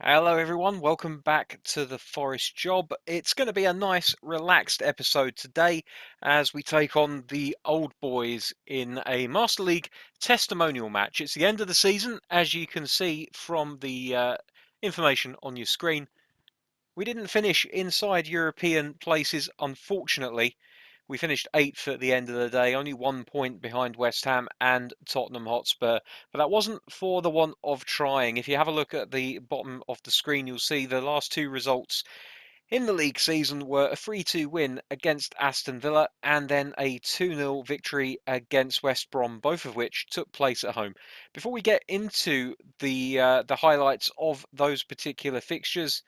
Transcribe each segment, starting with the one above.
Hello, everyone. Welcome back to the Forest Job. It's going to be a nice, relaxed episode today as we take on the Old Boys in a Master League testimonial match. It's the end of the season, as you can see from the information on your screen. We didn't finish inside European places, unfortunately. We finished 8th at the end of the day, only 1 point behind West Ham and Tottenham Hotspur. But that wasn't for the want of trying. If you have a look at the bottom of the screen, you'll see the last two results in the league season were a 3-2 win against Aston Villa and then a 2-0 victory against West Brom, both of which took place at home. Before we get into the highlights of those particular fixtures,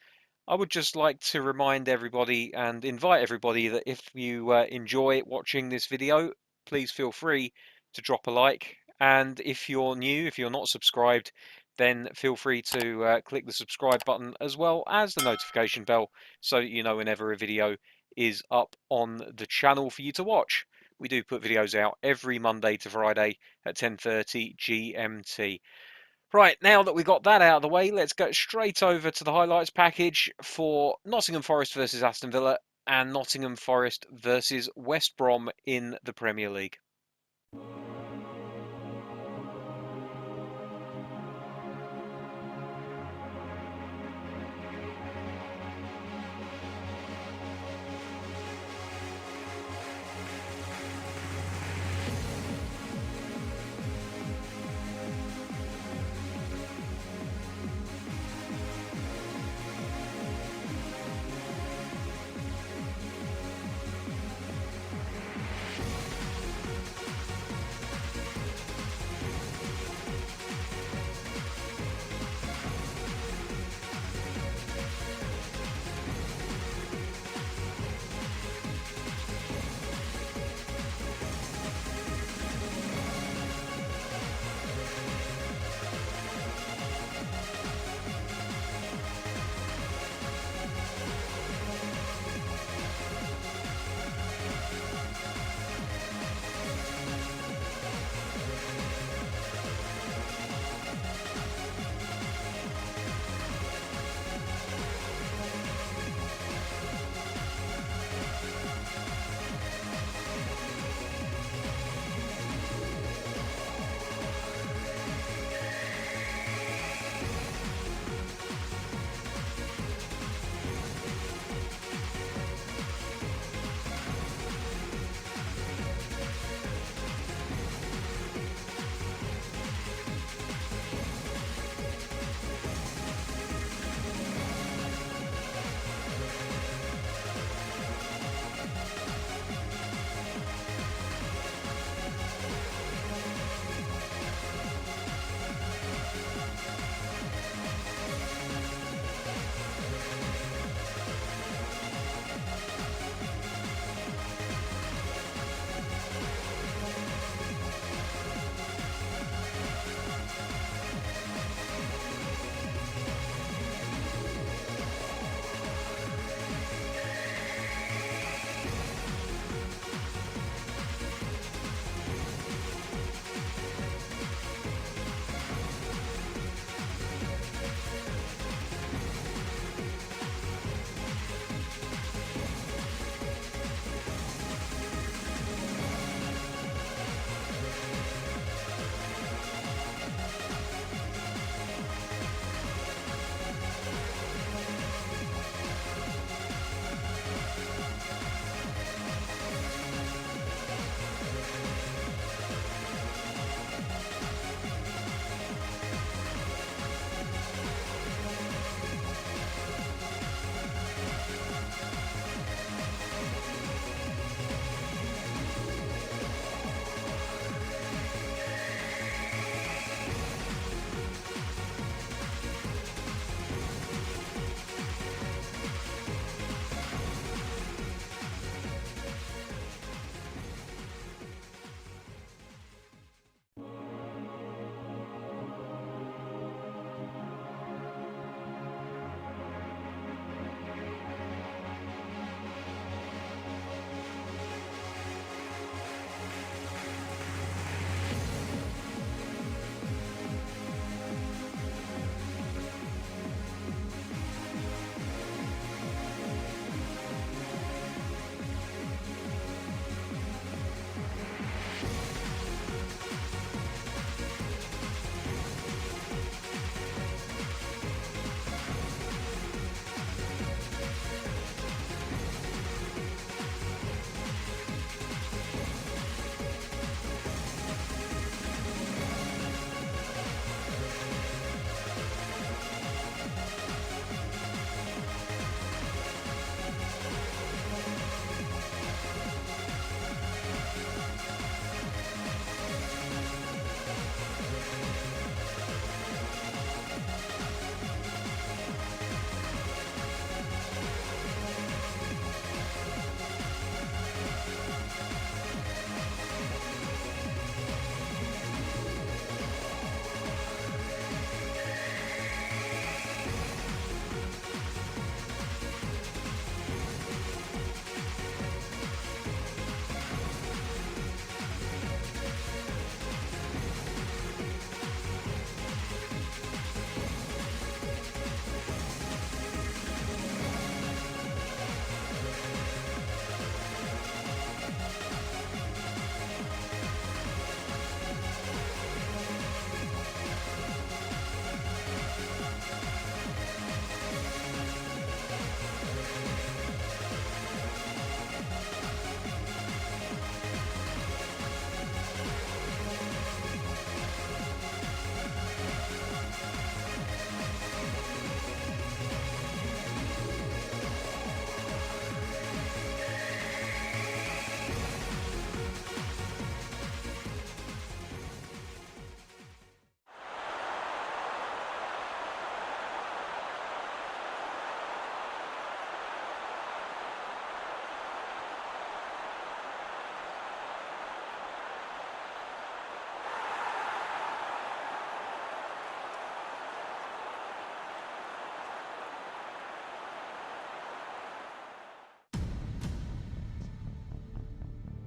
I would just like to remind everybody and invite everybody that if you enjoy watching this video, please feel free to drop a like. And if you're new, if you're not subscribed, then feel free to click the subscribe button as well as the notification bell so that you know whenever a video is up on the channel for you to watch. We do put videos out every Monday to Friday at 10:30 GMT. Right, now that we've got that out of the way, let's go straight over to the highlights package for Nottingham Forest versus Aston Villa and Nottingham Forest versus West Brom in the Premier League.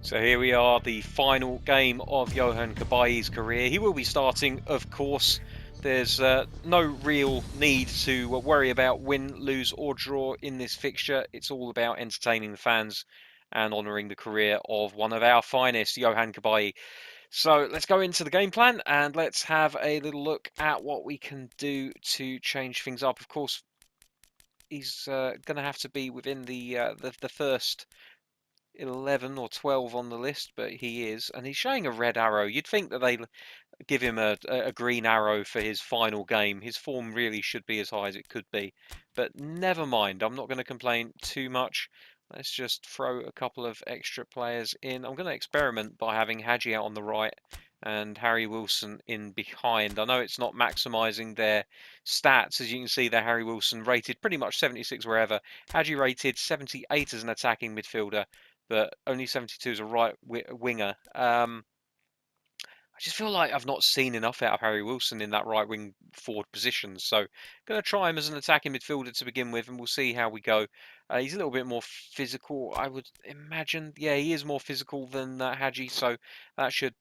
So here we are, the final game of Yohan Cabaye's career. He will be starting, of course. There's no real need to worry about win, lose or draw in this fixture. It's all about entertaining the fans and honouring the career of one of our finest, Yohan Cabaye. So let's go into the game plan and let's have a little look at what we can do to change things up. Of course, he's going to have to be within the first 11 or 12 on the list, but he is, and he's showing a red arrow. You'd think that they give him a green arrow for his final game. His form really should be as high as it could be, but never mind. I'm not going to complain too much. Let's just throw a couple of extra players in. I'm going to experiment by having Hadji out on the right and Harry Wilson in behind. I know it's not maximising their stats. As you can see there, Harry Wilson rated pretty much 76 wherever. Hadji rated 78 as an attacking midfielder, but only 72 as a right winger. I just feel like I've not seen enough out of Harry Wilson in that right wing forward position. So going to try him as an attacking midfielder to begin with, and we'll see how we go. He's a little bit more physical, I would imagine. Yeah, he is more physical than Hadji, so that should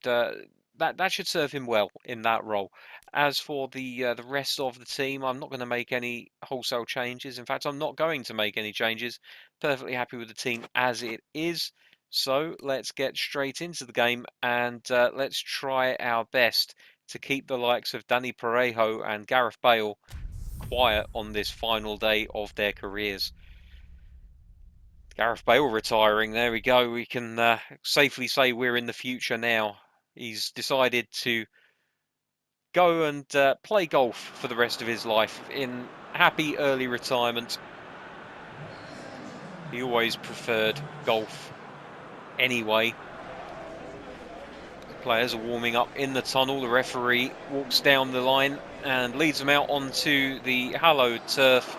that should serve him well in that role. As for the rest of the team, I'm not going to make any wholesale changes. In fact, I'm not going to make any changes. Perfectly happy with the team as it is. So let's get straight into the game and let's try our best to keep the likes of Danny Parejo and Gareth Bale quiet on this final day of their careers. Gareth Bale retiring, there we go. We can safely say we're in the future now. He's decided to go and play golf for the rest of his life in happy early retirement. He always preferred golf anyway. Players are warming up in the tunnel. The referee walks down the line and leads them out onto the hallowed turf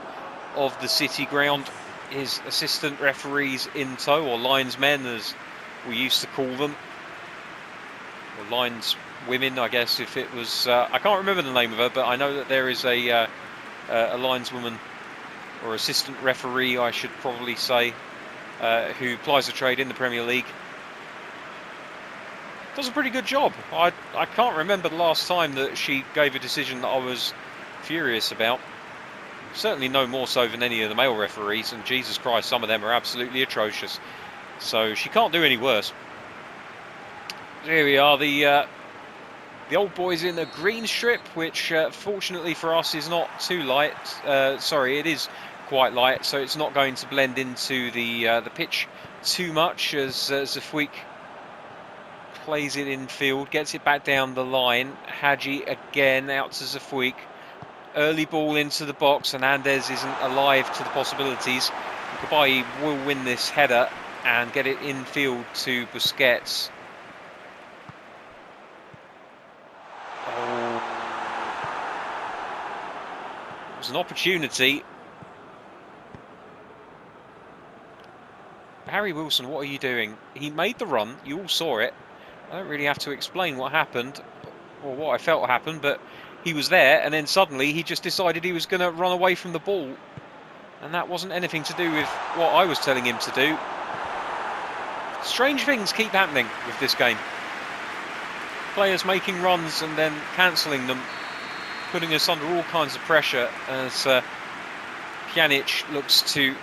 of the city ground. His assistant referees in tow, or linesmen as we used to call them, or lineswomen, I guess, if it was. I can't remember the name of her, but I know that there is a lineswoman or assistant referee, I should probably say, who plies the trade in the Premier League. Does a pretty good job. I can't remember the last time that she gave a decision that I was furious about. Certainly no more so than any of the male referees, and Jesus Christ, some of them are absolutely atrocious. So she can't do any worse. Here we are, the old boys in the green strip, which fortunately for us is not too light. Sorry, it is quite light, so it's not going to blend into the pitch too much as Zafouik plays it in field, gets it back down the line. Hadji again out to Zafouik. Early ball into the box. Hernandez isn't alive to the possibilities. Cabaye will win this header and get it in field to Busquets. Oh. It was an opportunity. Harry Wilson, what are you doing? He made the run. You all saw it. I don't really have to explain what happened, or what I felt happened, but he was there, and then suddenly he just decided he was going to run away from the ball, and that wasn't anything to do with what I was telling him to do. Strange things keep happening with this game. Players making runs and then cancelling them, putting us under all kinds of pressure as Pjanic looks to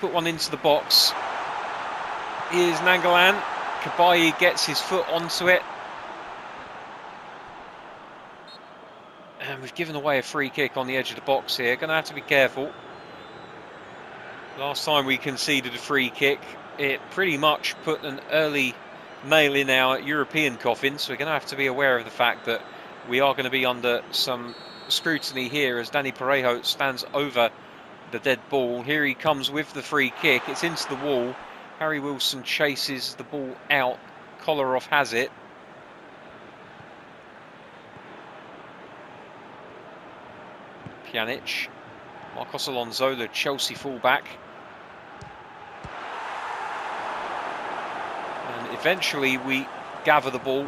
put one into the box. Here's Nangalan. Cabaye gets his foot onto it. And we've given away a free kick on the edge of the box here. Going to have to be careful. Last time we conceded a free kick, it pretty much put an early nail in our European coffin. So we're going to have to be aware of the fact that we are going to be under some scrutiny here as Danny Parejo stands over the dead ball. Here he comes with the free kick. It's into the wall. Harry Wilson chases the ball out. Kolarov has it. Pjanic. Marcos Alonso, the Chelsea fullback. And eventually we gather the ball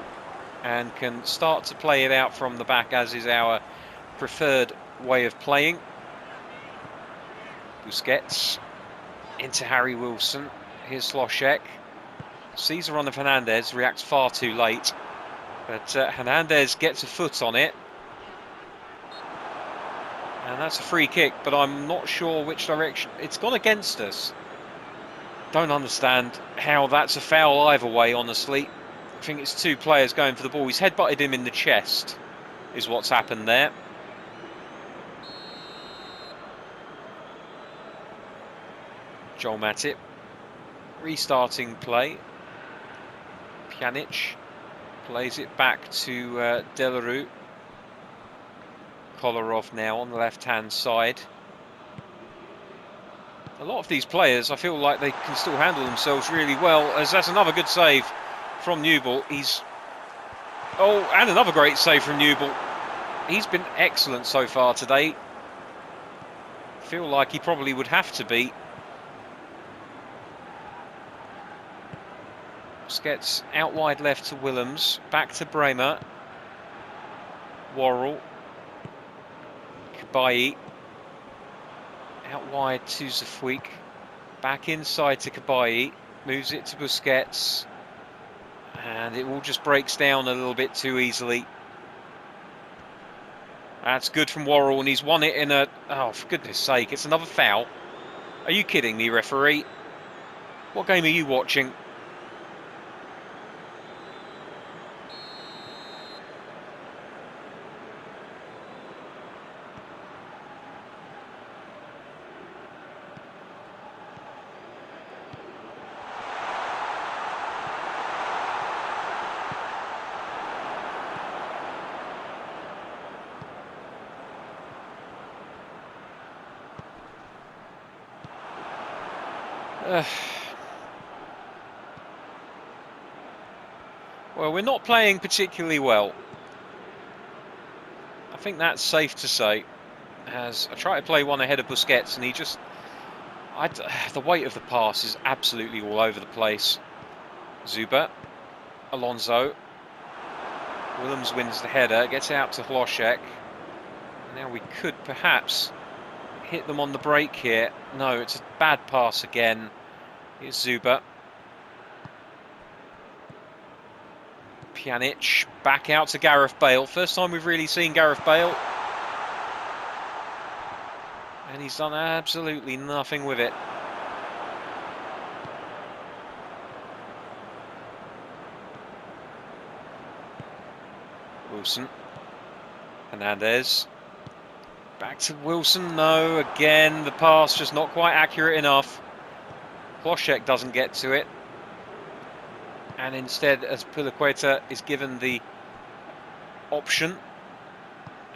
and can start to play it out from the back, as is our preferred way of playing. Busquets into Harry Wilson. Here's Sloshek. sees a run of Hernandez, reacts far too late. But Hernandez gets a foot on it. And that's a free kick, but I'm not sure which direction. It's gone against us. Don't understand how that's a foul either way, honestly. I think it's two players going for the ball. He's headbutted him in the chest, is what's happened there. Joel Matip. Restarting play. Pjanic plays it back to Delarue. Kolarov now on the left-hand side. A lot of these players, I feel like they can still handle themselves really well, as that's another good save from Newell. And another great save from Newell. He's been excellent so far today. I feel like he probably would have to be. Busquets out wide left to Willems, back to Bremer. Worrell. Kabayi. Out wide to Zafuik. Back inside to Kabayi. Moves it to Busquets. And it all just breaks down a little bit too easily. That's good from Worrell, and he's won it in a... Oh, for goodness sake, it's another foul. Are you kidding me, referee? What game are you watching? Well, we're not playing particularly well. I think that's safe to say. As I try to play one ahead of Busquets, and he just... the weight of the pass is absolutely all over the place. Zuber. Alonso. Willems wins the header, gets out to Hlošek. Now we could perhaps hit them on the break here. No, it's a bad pass again. Here's Zuber. Pjanic back out to Gareth Bale. First time we've really seen Gareth Bale. And he's done absolutely nothing with it. Wilson. Hernandez. Back to Wilson. No, again, the pass just not quite accurate enough. Hlošek doesn't get to it. And instead, as Piliqueta is given the option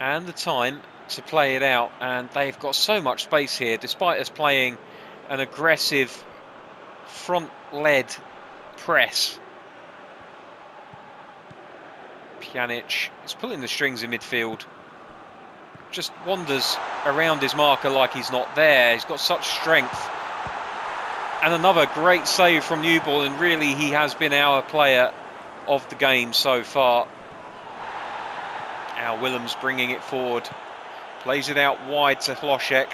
and the time to play it out, and they've got so much space here, despite us playing an aggressive front-led press. Pjanic is pulling the strings in midfield. Just wanders around his marker like he's not there. He's got such strength. And another great save from Newell, and really he has been our player of the game so far. Now Willems bringing it forward. Plays it out wide to Hlošek.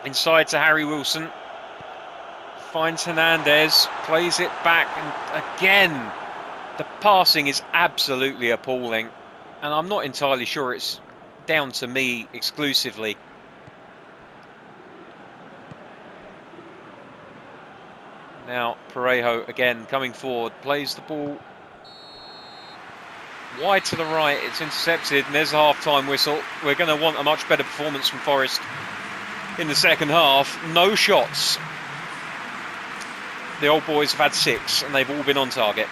Inside to Harry Wilson. Finds Hernandez. Plays it back. And again, the passing is absolutely appalling. And I'm not entirely sure it's down to me exclusively. Now Parejo again coming forward, plays the ball wide to the right. It's intercepted, and there's a half-time whistle. We're going to want a much better performance from Forest in the second half. No shots. The old boys have had 6, and they've all been on target.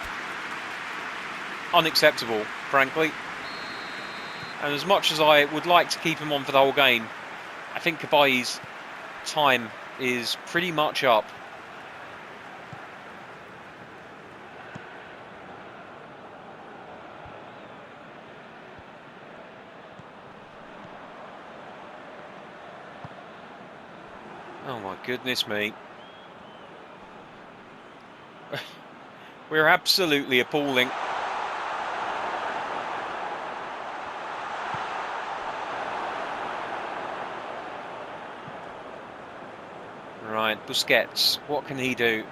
Unacceptable, frankly. And as much as I would like to keep him on for the whole game, I think Kabayi's time is pretty much up. Oh my goodness me. We're absolutely appalling. Right, Busquets, what can he do?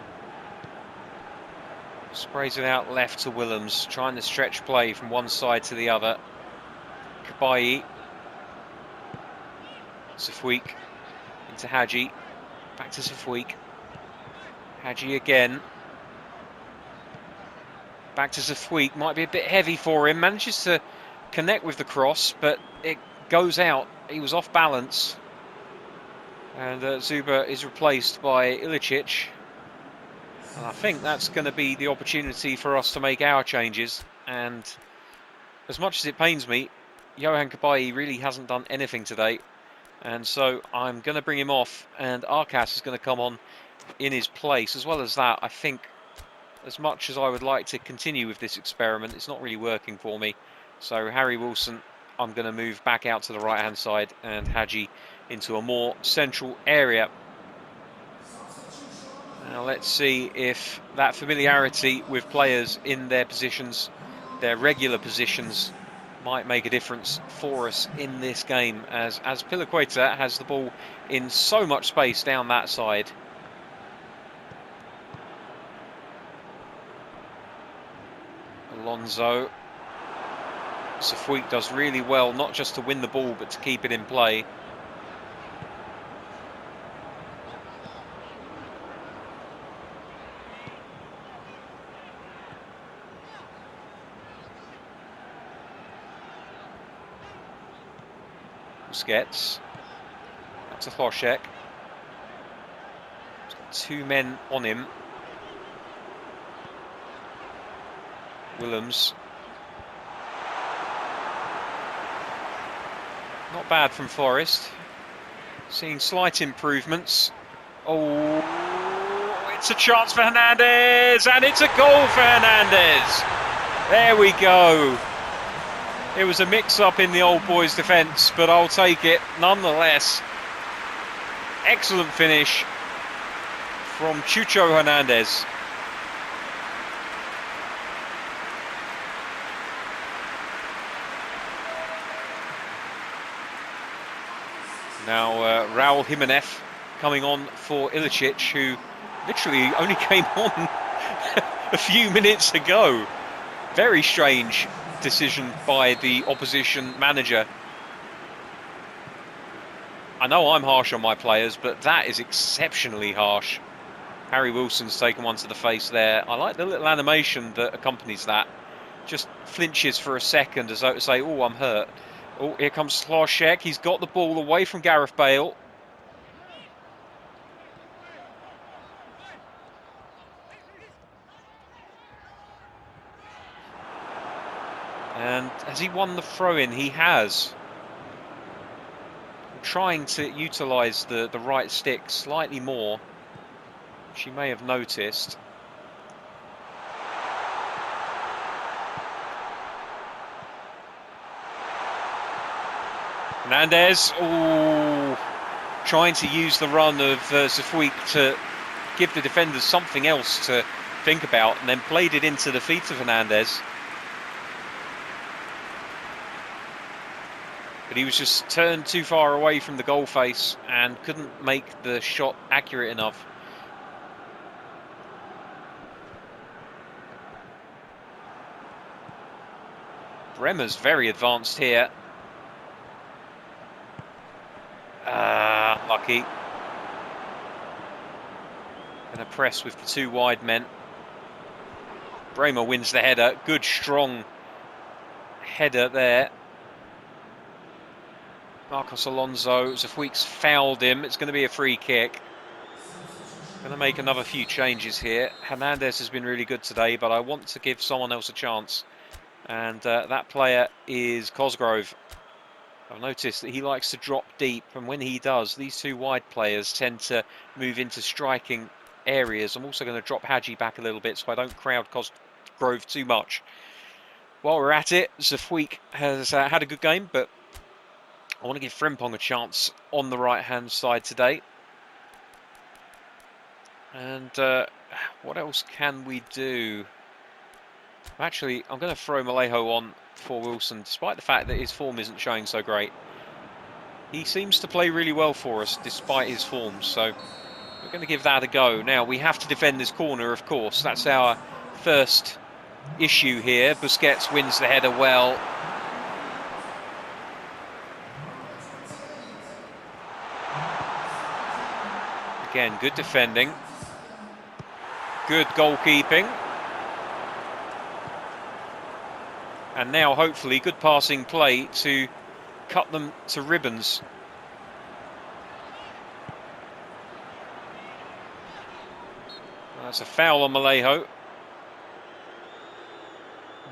Sprays it out left to Willems, trying to stretch play from one side to the other. Kabayi. Safweek into Hadji. Back to Safweek. Hadji again. Back to Safweek. Might be a bit heavy for him. Manages to connect with the cross, but it goes out. He was off balance. And Zuba is replaced by Ilicic. And I think that's going to be the opportunity for us to make our changes. And as much as it pains me, Yohan Kabayi really hasn't done anything today. And so I'm going to bring him off, and Arcas is going to come on in his place. As well as that, I think as much as I would like to continue with this experiment, it's not really working for me. So Harry Wilson, I'm going to move back out to the right-hand side, and Hadji into a more central area. Now let's see if that familiarity with players in their positions, their regular positions, might make a difference for us in this game, as Pilaqueta has the ball in so much space down that side. Alonso. Safweek does really well, not just to win the ball, but to keep it in play. Busquets. Up to Hlošek. Two men on him. Willems. Not bad from Forest. Seeing slight improvements. Oh, it's a chance for Hernandez, and it's a goal for Hernandez. There we go. It was a mix-up in the old boys' defence, but I'll take it nonetheless. Excellent finish from Chucho Hernandez. Now Raul Jimenez coming on for Ilicic, who literally only came on a few minutes ago. Very strange decision by the opposition manager. I know I'm harsh on my players, but that is exceptionally harsh. Harry Wilson's taken one to the face there. I like the little animation that accompanies that. Just flinches for a second as though to say, oh, I'm hurt. Oh, here comes Hlošek. He's got the ball away from Gareth Bale. And has he won the throw-in? He has. Trying to utilise the right stick slightly more, which you may have noticed. Hernandez, oh, trying to use the run of Safweek to give the defenders something else to think about, and then played it into the feet of Hernandez. But he was just turned too far away from the goal face and couldn't make the shot accurate enough. Bremer's very advanced here. Lucky. Going to press with the two wide men. Bremer wins the header. Good, strong header there. Marcos Alonso, Safweek's fouled him. It's going to be a free kick. Going to make another few changes here. Hernandez has been really good today, but I want to give someone else a chance. And that player is Cosgrove. I've noticed that he likes to drop deep, and when he does, these two wide players tend to move into striking areas. I'm also going to drop Hadji back a little bit so I don't crowd Cosgrove too much. While we're at it, Safweek has had a good game, but I want to give Frimpong a chance on the right-hand side today. And what else can we do? Actually, I'm going to throw Malejo on for Wilson, despite the fact that his form isn't showing so great. He seems to play really well for us, despite his form, so we're going to give that a go. Now, we have to defend this corner, of course. That's our first issue here. Busquets wins the header well. Again, good defending. Good goalkeeping. And now, hopefully, good passing play to cut them to ribbons. That's a foul on Vallejo.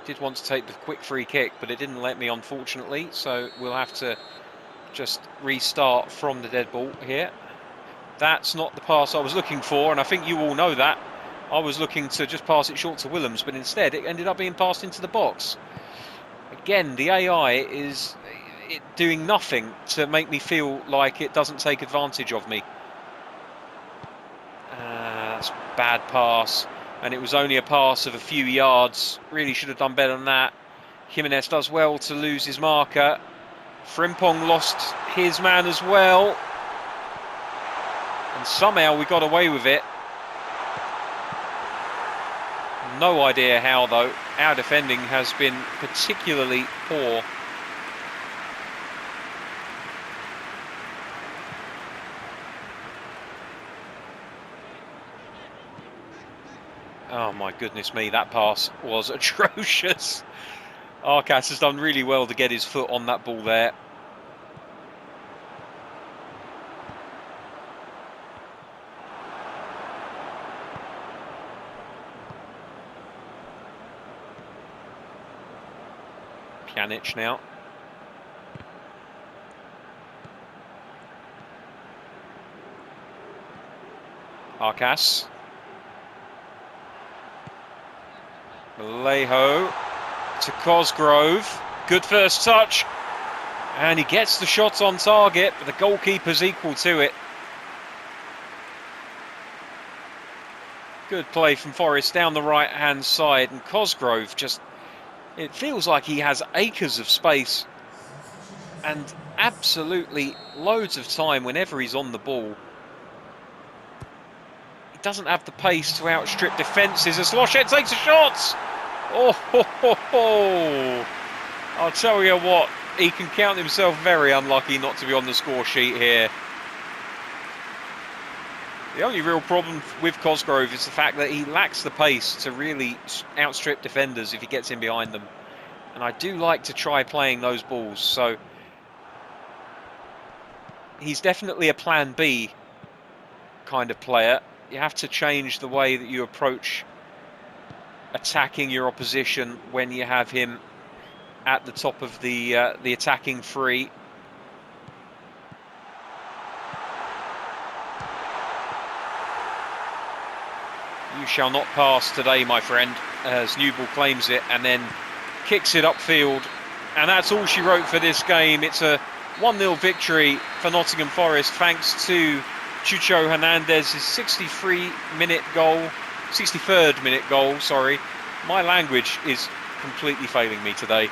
Did want to take the quick free kick, but it didn't let me, unfortunately. So we'll have to just restart from the dead ball here. That's not the pass I was looking for, and I think you all know that. I was looking to just pass it short to Willems, but instead it ended up being passed into the box. Again, the AI is doing nothing to make me feel like it doesn't take advantage of me. That's a bad pass, and it was only a pass of a few yards. Really should have done better than that. Jimenez does well to lose his marker. Frimpong lost his man as well. And somehow we got away with it. No idea how, though. Our defending has been particularly poor. Oh my goodness me, that pass was atrocious. Arcas has done really well to get his foot on that ball there. Pjanic now. Arcas. Vallejo to Cosgrove. Good first touch. And he gets the shot on target, but the goalkeeper's equal to it. Good play from Forest down the right-hand side, and Cosgrove just... It feels like he has acres of space and absolutely loads of time whenever he's on the ball. He doesn't have the pace to outstrip defences as Lochet takes a shot. Oh, ho, ho, ho. I'll tell you what, he can count himself very unlucky not to be on the score sheet here. The only real problem with Cosgrove is the fact that he lacks the pace to really outstrip defenders if he gets in behind them. And I do like to try playing those balls, so he's definitely a plan B kind of player. You have to change the way that you approach attacking your opposition when you have him at the top of the attacking three. You shall not pass today, my friend, as Newell claims it and then kicks it upfield. And that's all she wrote for this game. It's a 1-0 victory for Nottingham Forest thanks to Chucho Hernandez's 63-minute goal. 63rd minute goal, sorry. My language is completely failing me today.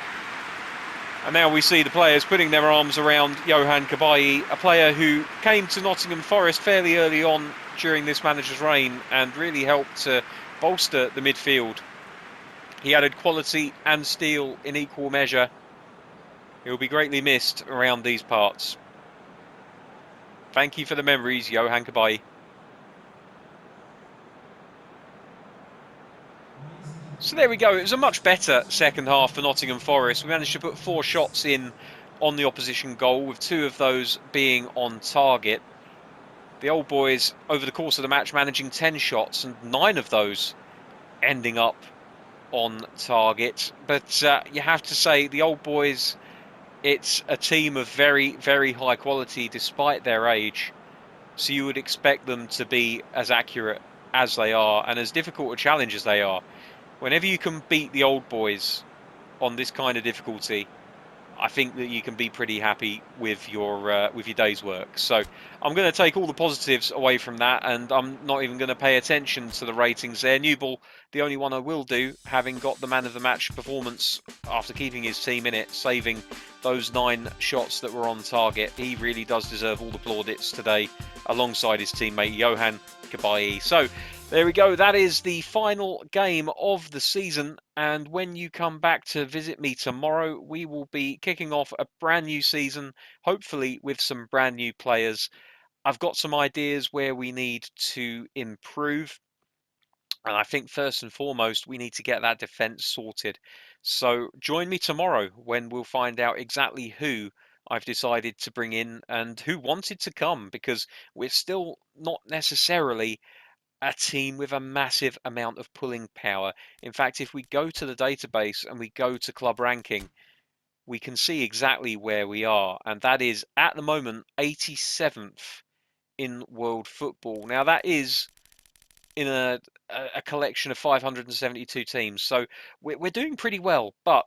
And now we see the players putting their arms around Johan Cabaye, a player who came to Nottingham Forest fairly early on during this manager's reign and really helped to bolster the midfield. He added quality and steel in equal measure. He'll be greatly missed around these parts. Thank you for the memories, Johan Cabaye. So there we go. It was a much better second half for Nottingham Forest. We managed to put 4 shots in on the opposition goal, with 2 of those being on target. The old boys, over the course of the match, managing 10 shots and 9 of those ending up on target. But you have to say, the old boys, it's a team of very, very high quality despite their age. So you would expect them to be as accurate as they are and as difficult a challenge as they are. Whenever you can beat the old boys on this kind of difficulty, I think that you can be pretty happy with your day's work. So I'm going to take all the positives away from that, and I'm not even going to pay attention to the ratings there. Newell, the only one I will do, having got the man of the match performance after keeping his team in it, saving those 9 shots that were on target. He really does deserve all the plaudits today, alongside his teammate Johan Cabaye. So There we go. That is the final game of the season. And when you come back to visit me tomorrow, we will be kicking off a brand new season, hopefully with some brand new players. I've got some ideas where we need to improve. And I think first and foremost, we need to get that defence sorted. So join me tomorrow when we'll find out exactly who I've decided to bring in and who wanted to come, because we're still not necessarily a team with a massive amount of pulling power. In fact, if we go to the database and we go to club ranking, we can see exactly where we are, and that is at the moment 87th in world football. Now, that is in a collection of 572 teams, so we're doing pretty well, but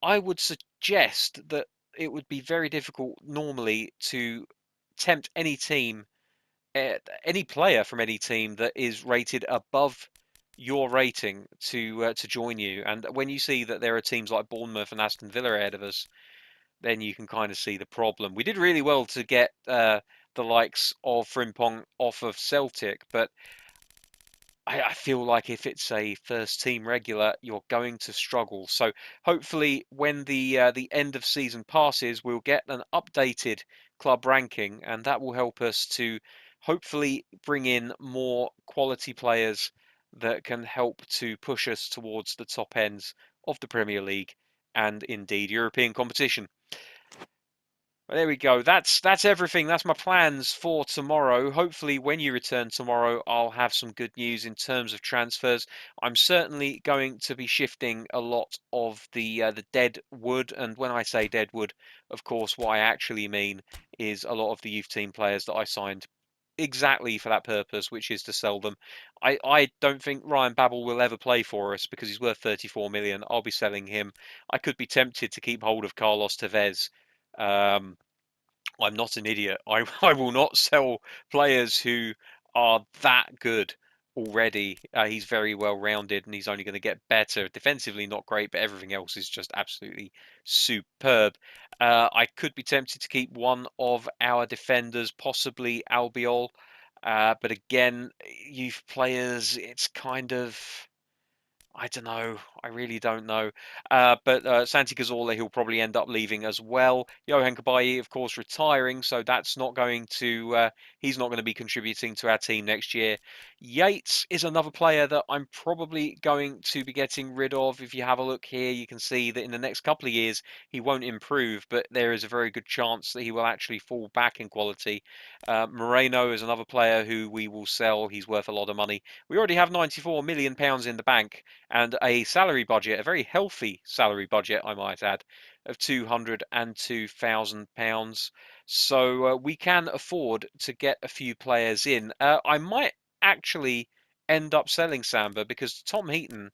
I would suggest that it would be very difficult normally to tempt any player from any team that is rated above your rating to join you. And when you see that there are teams like Bournemouth and Aston Villa ahead of us, then you can kind of see the problem. We did really well to get the likes of Frimpong off of Celtic, but I feel like if it's a first team regular, you're going to struggle. So hopefully, when the end of season passes, we'll get an updated club ranking, and that will help us to hopefully bring in more quality players that can help to push us towards the top ends of the Premier League and indeed European competition. There we go. That's everything. That's my plans for tomorrow. Hopefully, when you return tomorrow, I'll have some good news in terms of transfers. I'm certainly going to be shifting a lot of the dead wood, and when I say dead wood, of course, what I actually mean is a lot of the youth team players that I signed exactly for that purpose, which is to sell them. I don't think Ryan Babel will ever play for us because he's worth 34 million. I'll be selling him. I could be tempted to keep hold of Carlos Tevez. Um, I'm not an idiot. I will not sell players who are that good already. He's very well rounded and he's only going to get better. Defensively, not great, but everything else is just absolutely superb. I could be tempted to keep one of our defenders, possibly Albiol. But again, youth players, it's kind of. I don't know. I really don't know. But Santi Cazorla, he'll probably end up leaving as well. Johan Cabaye, of course, retiring, so that's not going to. He's not going to be contributing to our team next year. Yates is another player that I'm probably going to be getting rid of. If you have a look here, you can see that in the next couple of years he won't improve, but there is a very good chance that he will actually fall back in quality. Moreno is another player who we will sell. He's worth a lot of money. We already have 94 million pounds in the bank and a salary budget, a very healthy salary budget, I might add, of £202,000. So we can afford to get a few players in. I might actually end up selling Samba because Tom Heaton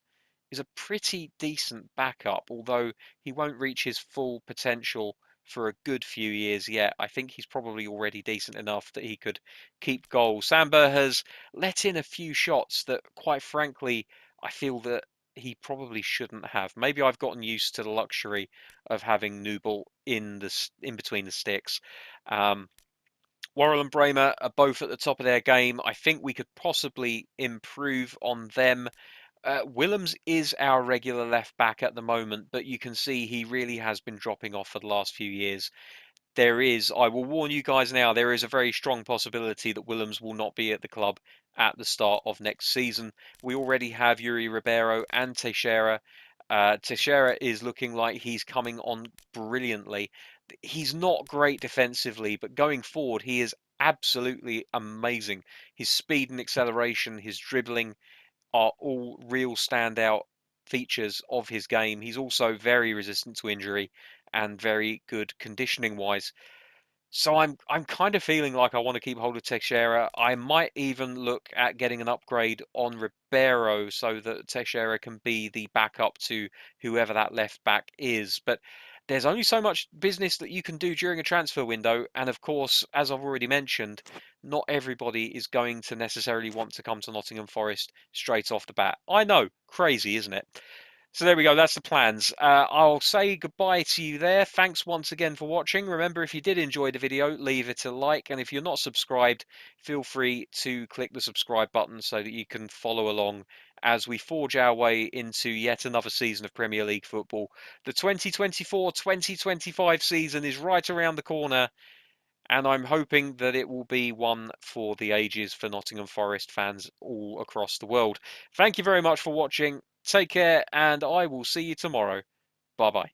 is a pretty decent backup, although he won't reach his full potential for a good few years yet. I think he's probably already decent enough that he could keep goals. Samba has let in a few shots that, quite frankly, I feel that he probably shouldn't have. Maybe I've gotten used to the luxury of having Nubel in between the sticks. Um, Worrell and Bramer are both at the top of their game. I think we could possibly improve on them. Willems is our regular left back at the moment, but you can see he really has been dropping off for the last few years. I will warn you guys now, there is a very strong possibility that Willems will not be at the club at the start of next season. We already have Yuri Ribeiro and Teixeira. Teixeira is looking like he's coming on brilliantly. He's not great defensively, but going forward, he is absolutely amazing. His speed and acceleration, his dribbling, are all real standout features of his game. He's also very resistant to injury and very good conditioning wise. So I'm kind of feeling like I want to keep hold of Teixeira. I might even look at getting an upgrade on Ribeiro so that Teixeira can be the backup to whoever that left back is. But there's only so much business that you can do during a transfer window, and of course, as I've already mentioned, not everybody is going to necessarily want to come to Nottingham Forest straight off the bat. I know, crazy, isn't it? So there we go, that's the plans. I'll say goodbye to you there. Thanks once again for watching. Remember, if you did enjoy the video, leave it a like. And if you're not subscribed, feel free to click the subscribe button so that you can follow along as we forge our way into yet another season of Premier League football. The 2024-2025 season is right around the corner, and I'm hoping that it will be one for the ages for Nottingham Forest fans all across the world. Thank you very much for watching. Take care, and I will see you tomorrow. Bye bye.